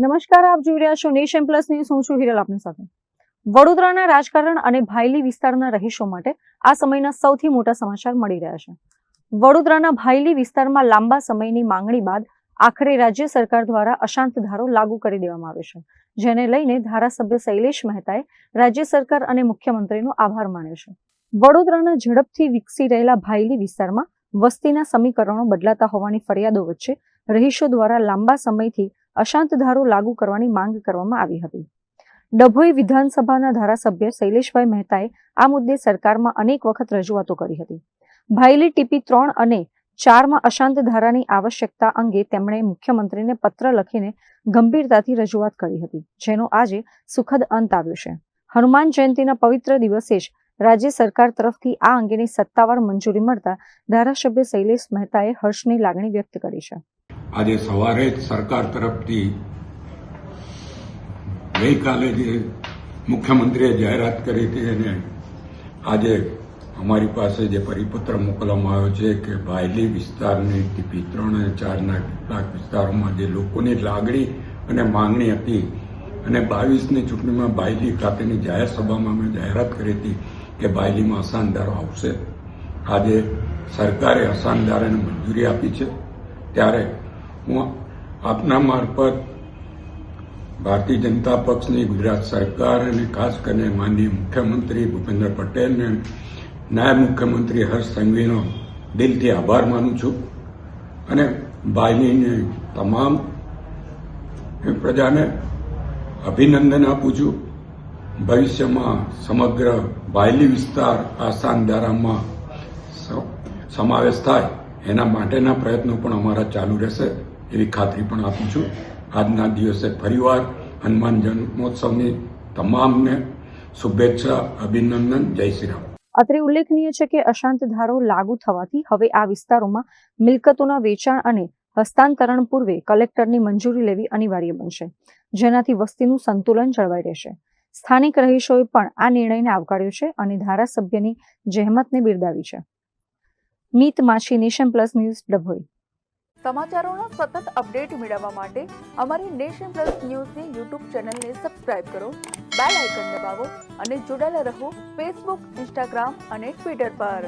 નમસ્કાર, આપ જોઈ રહ્યા છો નેશન પ્લસ ન્યૂઝ. હું છું હિરલ આપની સાથે. વડોદરાના રાજકારણ અને ભાયલી વિસ્તારના રહીશો માટે આ સમયના સૌથી મોટા સમાચાર મળી રહ્યા છે. વડોદરાના ભાયલી વિસ્તારમાં લાંબા સમયની માંગણી બાદ આખરે રાજ્ય સરકાર દ્વારા અશાંત ધારો લાગુ કરી દેવામાં આવ્યો છે, જેને લઈને ધારાસભ્ય શૈલેષ મહેતાએ રાજ્ય સરકાર અને મુખ્યમંત્રીનો આભાર માન્યો છે. વડોદરાના ઝડપથી વિકસી રહેલા ભાયલી વિસ્તારમાં વસ્તીના સમીકરણો બદલાતા હોવાની ફરિયાદો વચ્ચે રહીશો દ્વારા લાંબા સમયથી અશાંત ધારો લાગુ કરવાની માંગ કરવામાં આવી હતી. ડભોઈ વિધાનસભાના ધારાસભ્ય શૈલેષભાઈ મહેતાએ આ મુદ્દે સરકારમાં અનેક વખત રજૂઆતો કરી હતી. ભાયલી ટીપી 3 અને 4માં અશાંત ધારાની આવશ્યકતા અંગે તેમણે મુખ્યમંત્રીને પત્ર લખીને ગંભીરતાથી રજૂઆત કરી હતી, જેનો આજે સુખદ અંત આવ્યો છે. હનુમાન જયંતિના પવિત્ર દિવસે જ રાજ્ય સરકાર તરફથી આ અંગેની સત્તાવાર મંજૂરી મળતા ધારાસભ્ય શૈલેષ મહેતાએ હર્ષની લાગણી વ્યક્ત કરી છે. આજે સવારે જ સરકાર તરફથી ગઈકાલે જે મુખ્યમંત્રીએ જાહેરાત કરી હતી અને આજે અમારી પાસે જે પરિપત્ર મોકલવામાં આવ્યો છે કે ભાયલી વિસ્તારની ટીપી 3 અને 4ના કેટલાક વિસ્તારોમાં જે લોકોની લાગણી અને માંગણી હતી અને 22ની ચૂંટણીમાં ભાયલી ખાતેની જાહેર સભામાં અમે જાહેરાત કરી હતી કે ભાયલીમાં અશાંત ધારો આવશે. આજે સરકારે અશાંત ધારાને મંજૂરી આપી છે, ત્યારે હું આપના મારફત ભારતીય જનતા પક્ષની ગુજરાત સરકાર અને ખાસ કરીને માનનીય મુખ્યમંત્રી ભૂપેન્દ્ર પટેલ અને નાયબ મુખ્યમંત્રી હર્ષ સંઘવીનો દિલથી આભાર માનું છું અને ભાયલીની તમામ પ્રજાને અભિનંદન આપું છું. ભવિષ્યમાં સમગ્ર ભાયલી વિસ્તાર આસાન ધારામાં સમાવેશ થાય એના માટેના પ્રયત્નો પણ અમારા ચાલુ રહેશે એવી ખાતરી પણ આપું છું. આજના દિવસે ફરીવાર હનુમાન જન્મોત્સવની તમામને શુભેચ્છા, અભિનંદન. જય શ્રી રામ. અત્રે ઉલ્લેખનીય છે કે અશાંત ધારો લાગુ થવાથી હવે આ વિસ્તારોમાં મિલકતોના વેચાણ અને હસ્તાંતરણ પૂર્વે કલેક્ટરની મંજૂરી લેવી અનિવાર્ય બનશે, જેનાથી વસ્તીનું સંતુલન જળવાઈ રહેશે. સ્થાનિક રહીશોએ પણ આ નિર્ણયને આવકાર્યો છે અને ધારાસભ્યની જહેમતને બિરદાવી છે. મીત માછી, નેશન પ્લસ ન્યૂઝ, ડભોઈ. સમાચારોનો સતત અપડેટ મેળવવા માટે અમારી નેશન પ્લસ ન્યૂઝની યુટ્યુબ ચેનલને સબસ્ક્રાઇબ કરો, બેલ આઇકન દબાવો અને જોડાયેલા રહો ફેસબુક, ઇન્સ્ટાગ્રામ અને ટ્વિટર પર.